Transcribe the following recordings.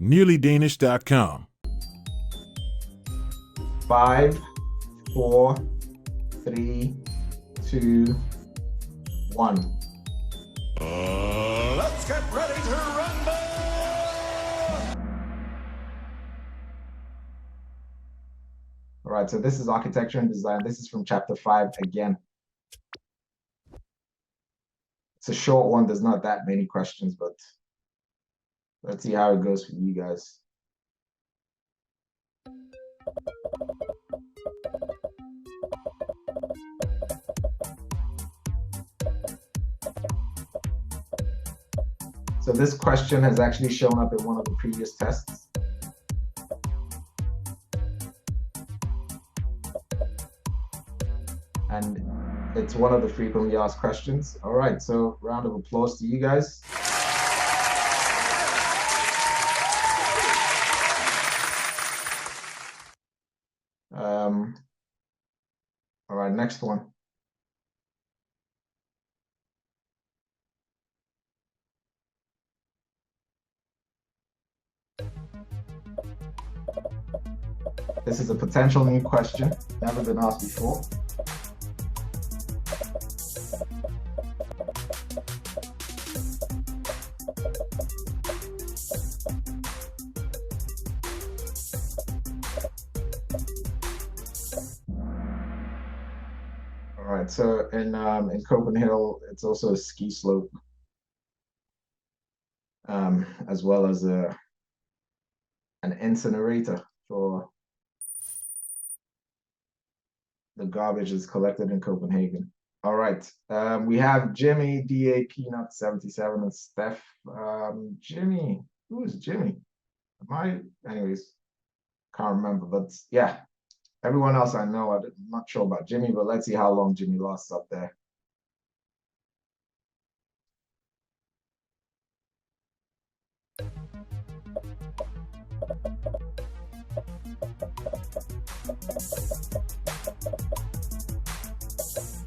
nearlydanish.com. 5, 4, 3, 2, 1. Let's get ready to rumble! All right, so this is architecture and design. This is from chapter 5 again. It's a short one. There's not that many questions, but let's see how it goes for you guys. So this question has actually shown up in one of the previous tests. And it's one of the frequently asked questions. All right, so round of applause to you guys. All right, next one. This is a potential new question, never been asked before. All right, so in Copenhagen, it's also a ski slope, as well as an incinerator for the garbage is collected in Copenhagen. All right, we have Jimmy, DA, Peanut, 77, and Steph. Jimmy, who is Jimmy? Anyways, can't remember, but yeah, everyone else I know. I'm not sure about Jimmy, but let's see how long Jimmy lasts up there.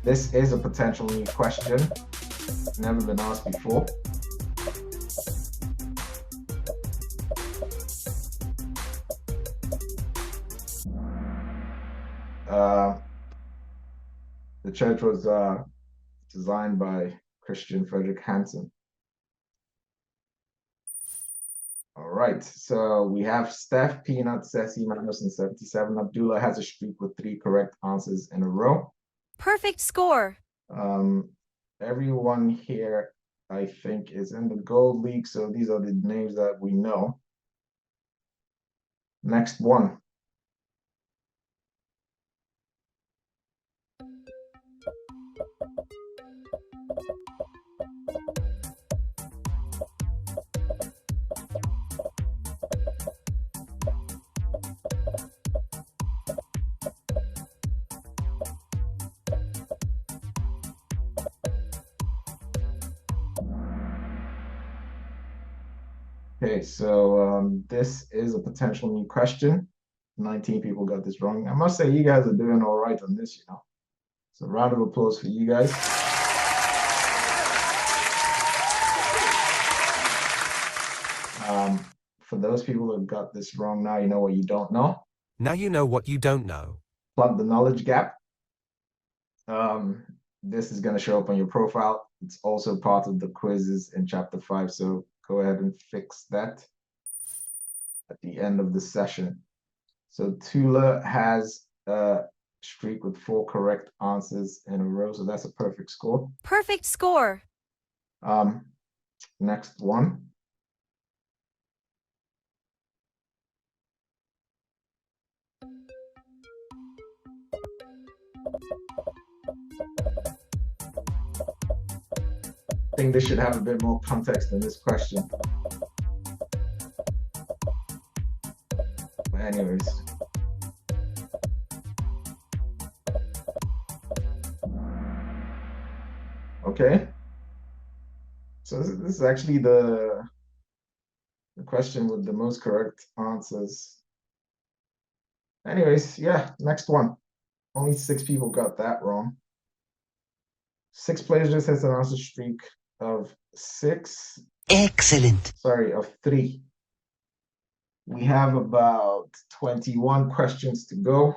This is a potential new question, never been asked before. The church was designed by Christian Frederick Hansen. All right, so we have Steph, Peanut, Ceci, Magnus, and 77. Abdullah has a streak with 3 correct answers in a row. Perfect score. Everyone here, I think, is in the gold league, so these are the names that we know. Next one. Okay, so this is a potential new question. 19 people got this wrong. I must say you guys are doing all right on this, you know. So round of applause for you guys. For those people that got this wrong, now you know what you don't know. Now you know what you don't know. Plug the knowledge gap. This is going to show up on your profile. It's also part of the quizzes in chapter 5, so go ahead and fix that at the end of the session. So Tula has a streak with 4 correct answers in a row, so that's a perfect score. Perfect score. Next one. I think this should have a bit more context than this question. But anyways. Okay. So this is actually the question with the most correct answers. Anyways, yeah, next one. Only 6 people got that wrong. 6 players has an answer streak of 6. Excellent. Sorry, of 3. We have about 21 questions to go.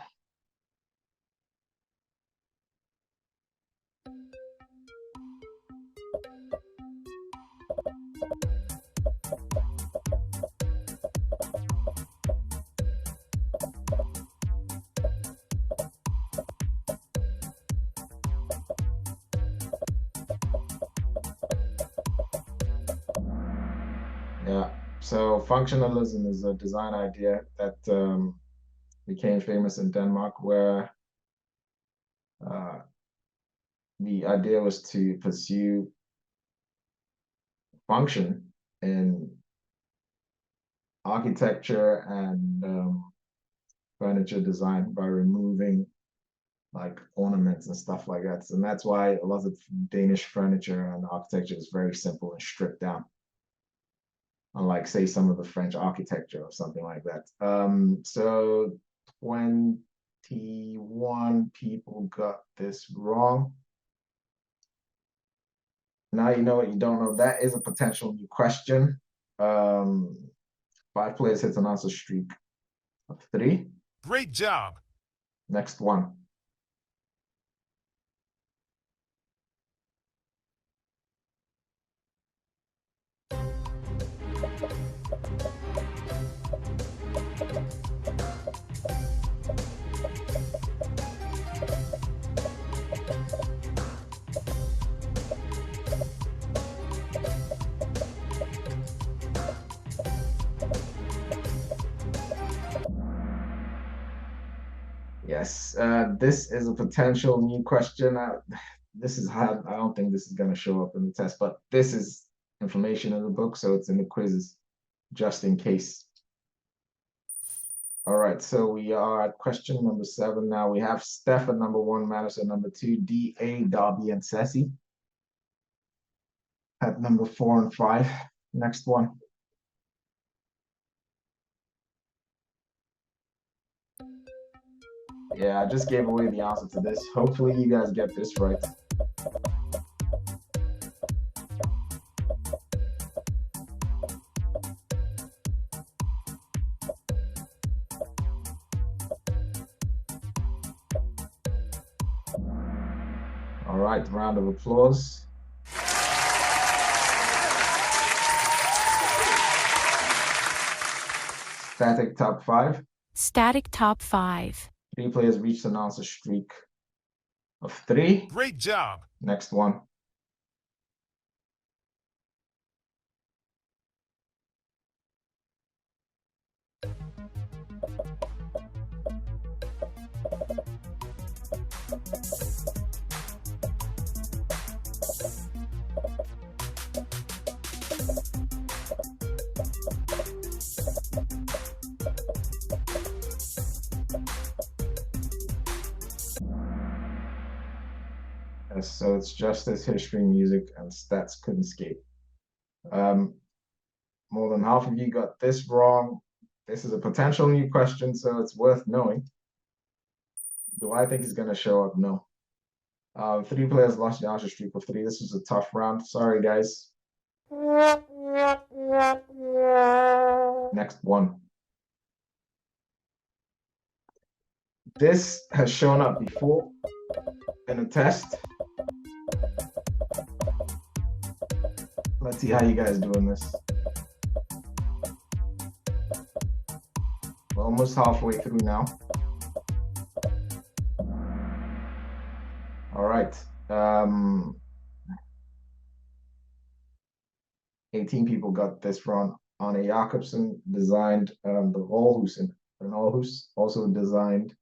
Yeah, so functionalism is a design idea that became famous in Denmark, where the idea was to pursue function in architecture and furniture design by removing like ornaments and stuff like that. And that's why a lot of Danish furniture and architecture is very simple and stripped down. Unlike, say, some of the French architecture or something like that. So 21 people got this wrong. Now you know what you don't know. That is a potential new question. 5 players hit an answer streak of 3. Great job. Next one. Yes, this is a potential new question. This is hard. I don't think this is going to show up in the test, but this is information in the book, so it's in the quizzes, just in case. All right, so we are at question number 7 now. We have Steph at number 1, Madison at number 2, DA, Darby, and Ceci at number 4 and 5. Next one. Yeah, I just gave away the answer to this. Hopefully you guys get this right. All right, round of applause. Static top 5. Static top 5. 3 players reached an answer streak of 3. Great job. Next one. So it's justice, history, music, and stats couldn't escape. More than half of you got this wrong. This is a potential new question, so it's worth knowing. Do I think it's going to show up? No. 3 players lost the answer streak of 3. This was a tough round. Sorry, guys. Next one. This has shown up before in a test. Let's see how you guys doing this. We're almost halfway through now. All right. 18 people got this wrong. Arne Jacobsen designed the Aarhus, and Aarhus also designed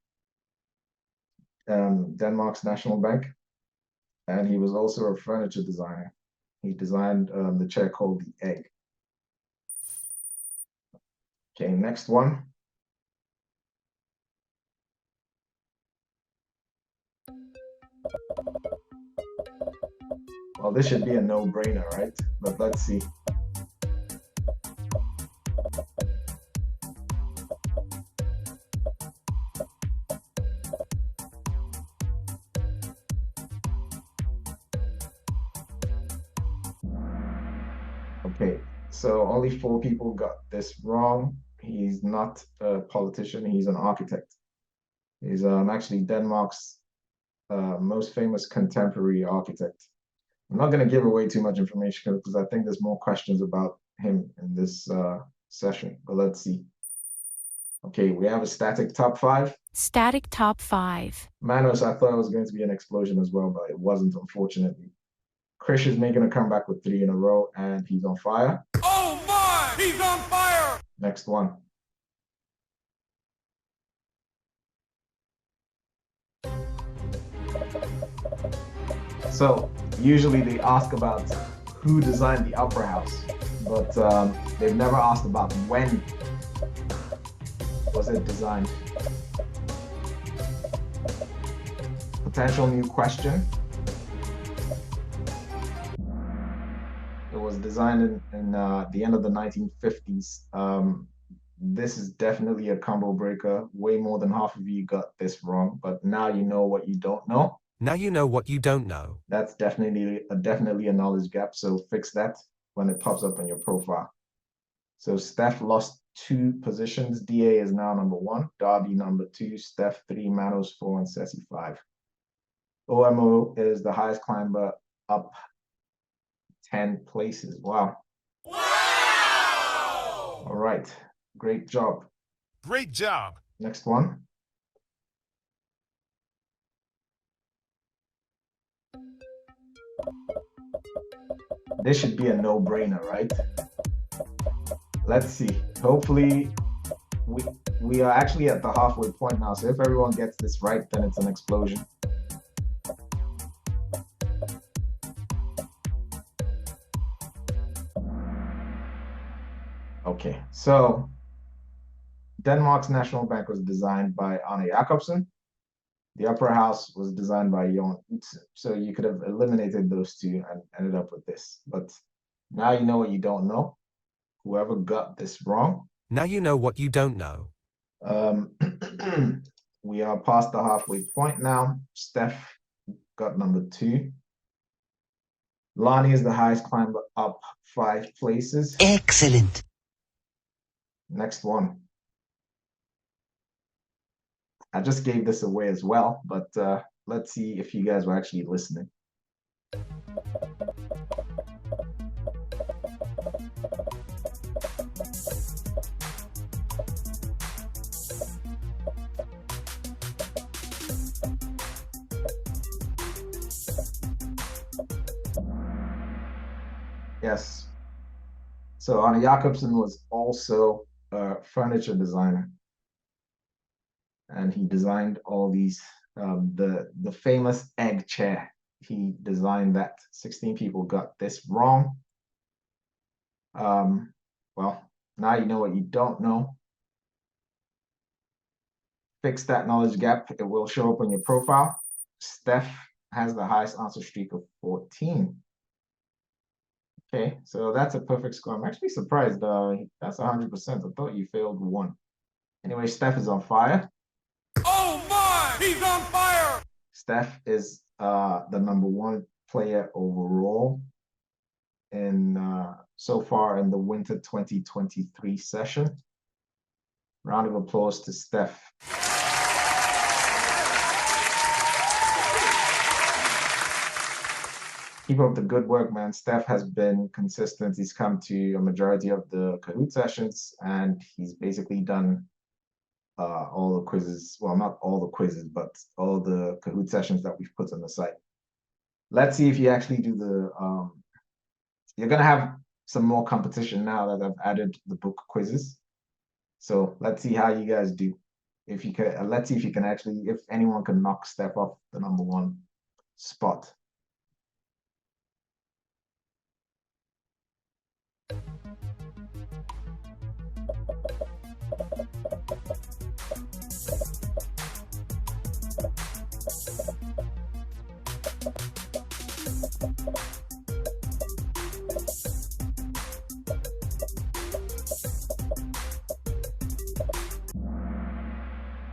Denmark's National Bank, and he was also a furniture designer. He designed the chair called the Egg. Okay, next one. Well, this should be a no-brainer, right? But let's see. Okay, so only 4 people got this wrong. He's not a politician, he's an architect. He's actually Denmark's most famous contemporary architect. I'm not going to give away too much information because I think there's more questions about him in this session, but let's see. Okay, we have a static top 5. Static top 5. Manos, I thought it was going to be an explosion as well, but it wasn't, unfortunately. Krish is making a comeback with 3 in a row, and he's on fire. Oh my! He's on fire! Next one. So, usually they ask about who designed the Opera House, but they've never asked about when was it designed. Potential new question. It was designed in the end of the 1950s. This is definitely a combo breaker. Way more than half of you got this wrong, but now you know what you don't know. Now you know what you don't know. That's definitely a knowledge gap, so fix that when it pops up on your profile. So Steph lost 2 positions. DA is now number 1, Darby number 2, Steph 3, Manos 4, and Ceci 5. OMO is the highest climber, up 10 places. Wow. Wow! All right. Great job. Great job. Next one. This should be a no-brainer, right? Let's see. Hopefully, we are actually at the halfway point now. So if everyone gets this right, then it's an explosion. Okay, so Denmark's National Bank was designed by Arne Jacobsen. The Opera House was designed by Jon Utzon. So you could have eliminated those 2 and ended up with this. But now you know what you don't know. Whoever got this wrong. Now you know what you don't know. We are past the halfway point now. Steph got number 2. Lonnie is the highest climber, up 5 places. Excellent. Next one. I just gave this away as well, but let's see if you guys were actually listening. Yes. So Arne Jacobsen was also a furniture designer. And he designed all these, the famous egg chair. He designed that. 16 people got this wrong. Well, now you know what you don't know. Fix that knowledge gap. It will show up on your profile. Steph has the highest answer streak of 14. Okay, so that's a perfect score. I'm actually surprised. That's 100%. I thought you failed 1. Anyway, Steph is on fire. Oh my! He's on fire! Steph is the number 1 player overall in so far in the winter 2023 session. Round of applause to Steph. Keep up the good work, man. Steph has been consistent. He's come to a majority of the Kahoot sessions, and he's basically done all the quizzes. Well, not all the quizzes, but all the Kahoot sessions that we've put on the site. Let's see if you actually do the you're gonna have some more competition now that I've added the book quizzes. So let's see how you guys do. If you can, let's see if you can actually, if anyone can knock Steph off the number 1 spot.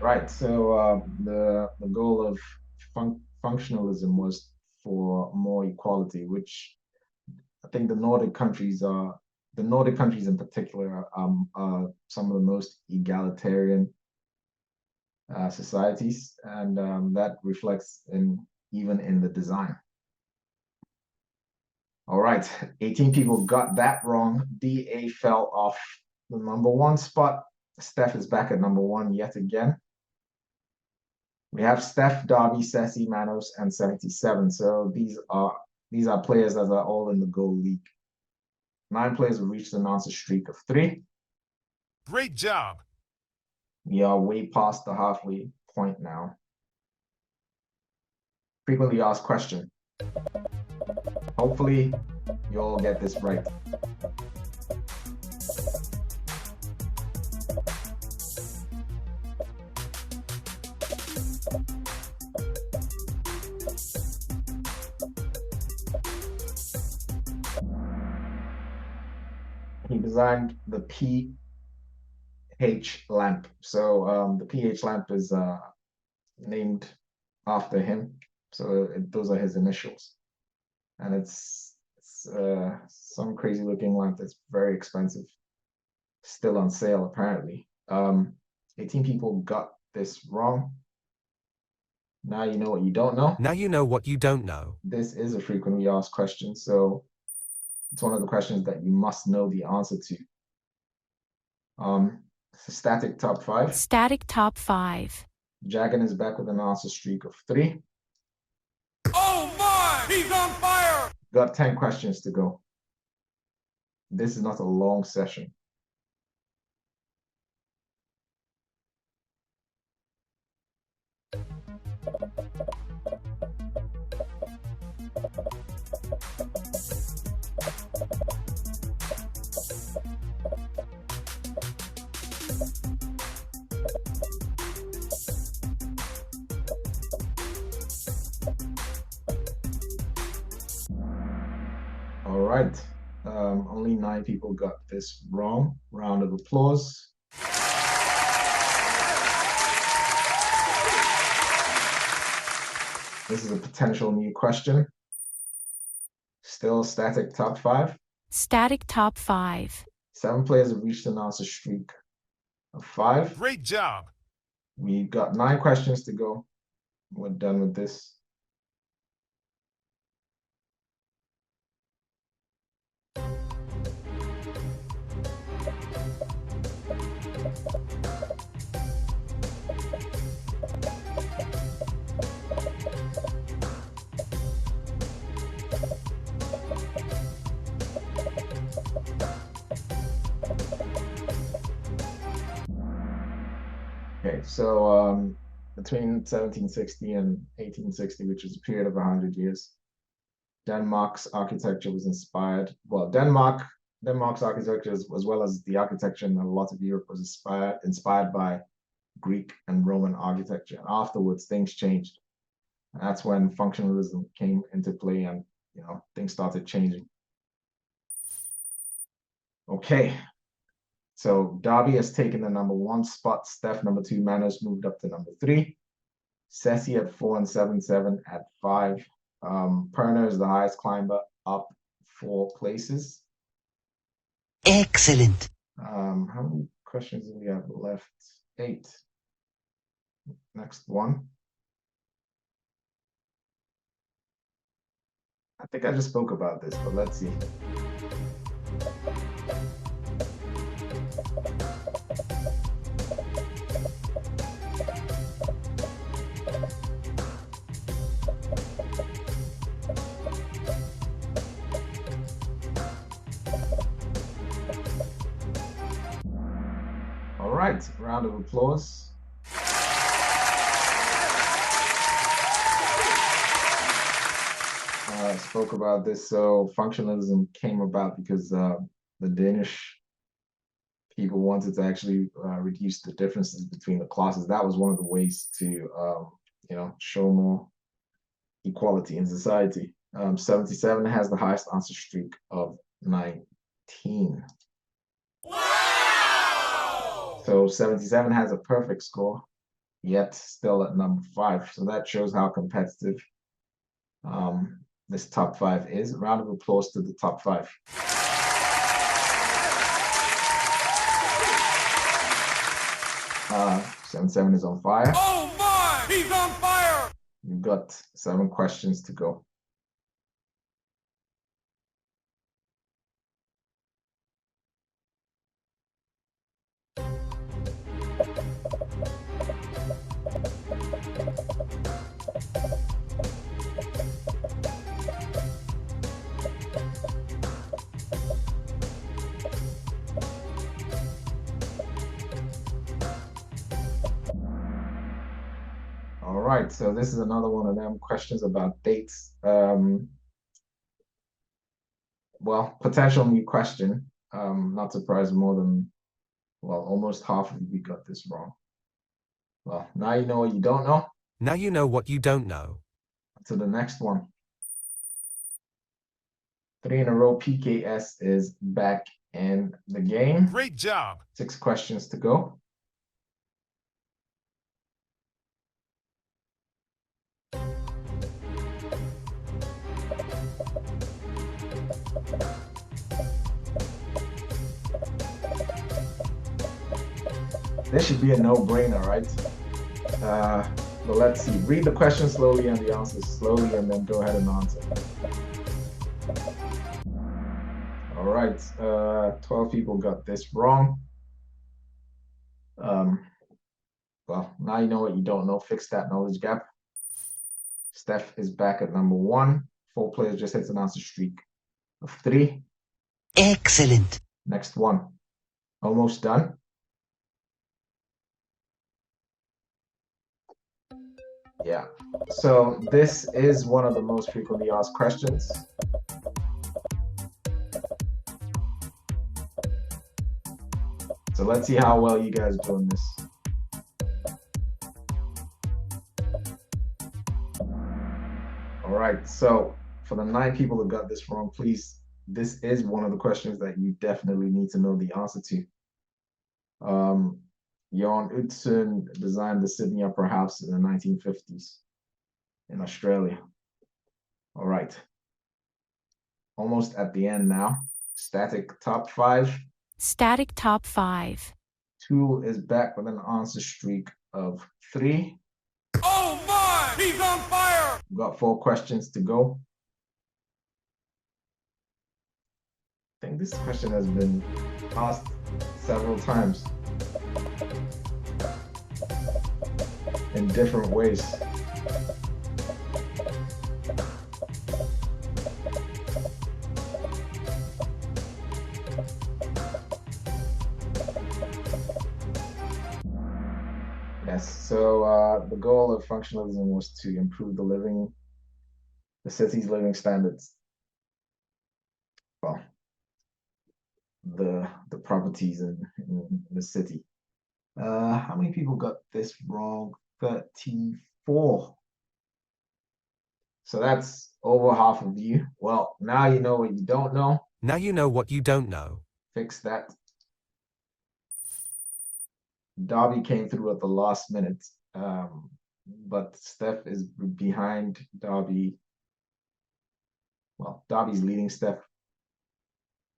Right, so the goal of functionalism was for more equality, which I think the Nordic countries are the Nordic countries in particular are some of the most egalitarian societies, and that reflects even in the design. All right, 18 people got that wrong. DA fell off the #1 spot. Steph is back at #1 yet again. We have Steph, Darby, Ceci, Manos, and 77. So these are players that are all in the goal league. 9 players have reached an answer streak of 3. Great job. We are way past the halfway point now. Frequently asked question. Hopefully, you'll get this right. He designed the PH lamp. So the PH lamp is named after him. So those are his initials. And it's some crazy looking lamp that's very expensive. Still on sale, apparently. 18 people got this wrong. Now you know what you don't know. Now you know what you don't know. This is a frequently asked question, so it's one of the questions that you must know the answer to. It's a static top 5. Static top 5. Jagan is back with an answer streak of 3. Oh my! He's on fire! Got 10 questions to go. This is not a long session. All right, only 9 people got this wrong. Round of applause. This is a potential new question. Still static top 5. Static top 5. 7 players have reached an answer streak of 5. Great job. We got 9 questions to go. We're done with this. Okay, so between 1760 and 1860, which is a period of 100 years, Denmark's architecture was inspired. Well, Denmark's architecture, as well as the architecture in a lot of Europe, was inspired by Greek and Roman architecture. And afterwards, things changed. And that's when functionalism came into play, and things started changing. Okay. So Darby has taken the #1 spot. Steph #2. Manos moved up to #3. Ceci at 4 and 77 at 5. Perner is the highest climber, up 4 places. Excellent. How many questions do we have left? 8. Next one. I think I just spoke about this, but let's see. All right, round of applause. I spoke about this. So functionalism came about because the Danish people wanted to actually reduce the differences between the classes. That was one of the ways to, show more equality in society. 77 has the highest answer streak of 19. Wow! So 77 has a perfect score, yet still at #5. So that shows how competitive this top 5 is. A round of applause to the top 5. 77 is on fire. Oh my! He's on fire! You've got 7 questions to go. All right, so this is another one of them questions about dates. Well, potential new question. Not surprised, more than, well, almost half of you got this wrong. Well, now you know what you don't know. Now you know what you don't know. To the next one. 3 in a row, PKS is back in the game. Great job! 6 questions to go. This should be a no-brainer, right? But let's see. Read the question slowly and the answers slowly, and then go ahead and answer. All right. 12 people got this wrong. Well, now you know what you don't know. Fix that knowledge gap. Steph is back at number 1. 4 players just hit an answer streak of 3. Excellent. Next one. Almost done. Yeah. So this is one of the most frequently asked questions. So let's see how well you guys do in this. All right, so for the 9 people that got this wrong, please, this is one of the questions that you definitely need to know the answer to. Jan Utzon designed the Sydney Opera House in the 1950s in Australia. All right. Almost at the end now. Static top 5. Static top 5. 2 is back with an answer streak of 3. Oh my! He's on fire! We've got 4 questions to go. I think this question has been asked several times in different ways. Yes, so the goal of functionalism was to improve the city's living standards. Well, the properties in the city. How many people got this wrong? 34. So that's over half of you. Well, now you know what you don't know. Now you know what you don't know. Fix that. Darby came through at the last minute, but Steph is behind Darby. Well, Darby's leading Steph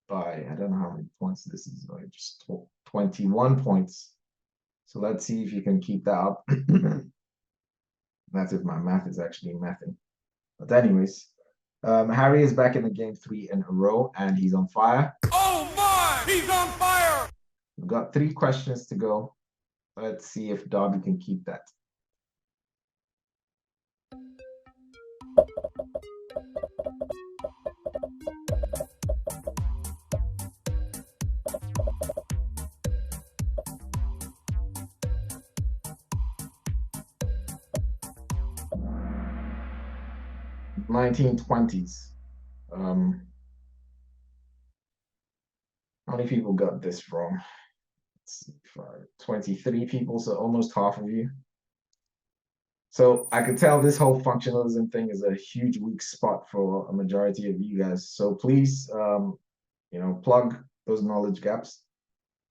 by, I don't know how many points this is, like just 21 points. So let's see if you can keep that up. That's if my math is actually mathing. But anyways, Harry is back in the game 3 in a row, and he's on fire. Oh my! He's on fire! We've got 3 questions to go. Let's see if Darby can keep that. '20s. How many people got this wrong? Let's see, 23 people, so almost half of you. So I could tell this whole functionalism thing is a huge weak spot for a majority of you guys. So please, plug those knowledge gaps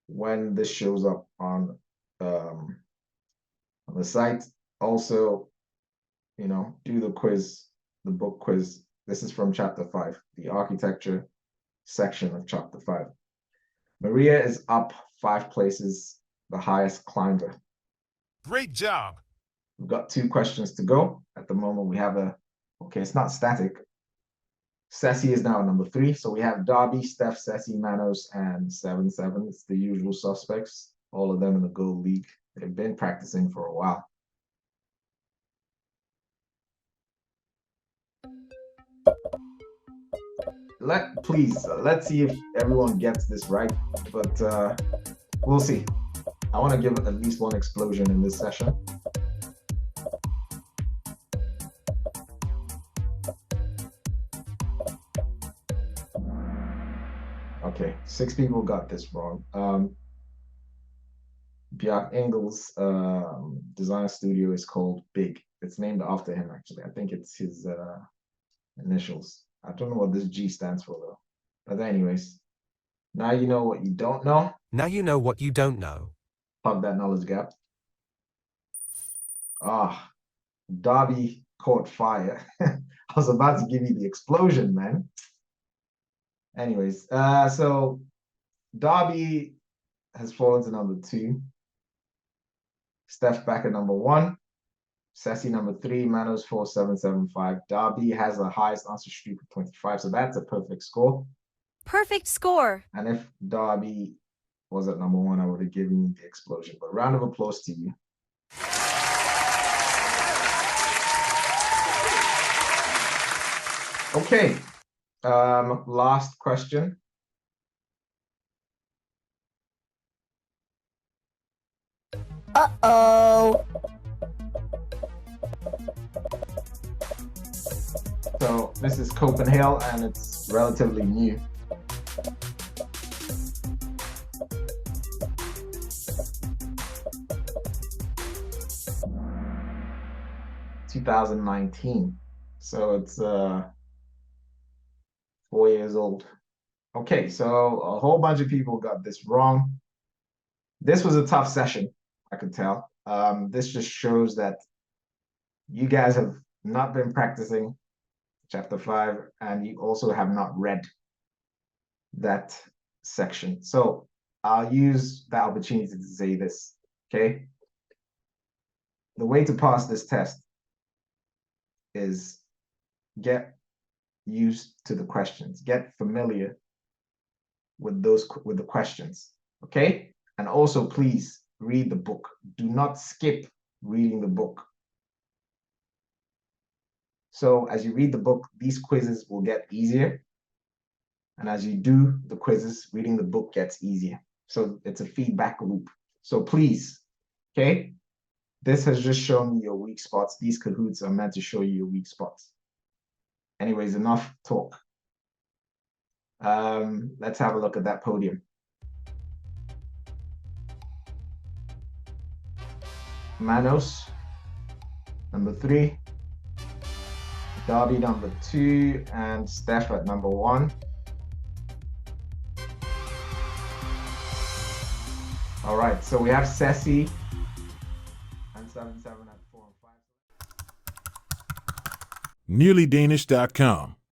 when this shows up on the site. Also, do the quiz, the book quiz. This is from chapter 5, the architecture section of chapter 5. Maria is up 5 places, the highest climber. Great job. We've got 2 questions to go. At the moment, we have okay, it's not static. Ceci is now number 3. So we have Darby, Steph, Ceci, Manos, and 7-7. It's the usual suspects. All of them in the Gold League. They've been practicing for a while. Let's see if everyone gets this right, but we'll see. I want to give at least one explosion in this session. Okay, 6 people got this wrong. Björk Engel's design studio is called Big. It's named after him, actually. I think it's his initials. I don't know what this G stands for, though. But anyways, now you know what you don't know. Now you know what you don't know. Plug that knowledge gap. Darby caught fire. I was about to give you the explosion, man. Anyways, so Darby has fallen to number 2. Steph back at number 1. Ceci number 3. Manos 4, 7, 7, 5. Darby has the highest answer streak of 25, so that's a perfect score. Perfect score. And if Darby was at number 1, I would have given you the explosion. But round of applause to you. Okay. Last question. Uh-oh. So this is Copenhagen and it's relatively new. (2019). So it's 4 years old. Okay, so a whole bunch of people got this wrong. This was a tough session, I could tell. This just shows that you guys have not been practicing chapter 5, and you also have not read that section. So I'll use that opportunity to say this, okay? The way to pass this test is get used to the questions, get familiar with the questions, okay? And also please read the book. Do not skip reading the book. So as you read the book, these quizzes will get easier. And as you do the quizzes, reading the book gets easier. So it's a feedback loop. So please, okay? This has just shown you your weak spots. These Kahoots are meant to show you your weak spots. Anyways, enough talk. Let's have a look at that podium. Manos, number 3. Darby, number 2. And Steph at number 1. All right, so we have Ceci and 7-7 at 4 and 5. NearlyDanish.com.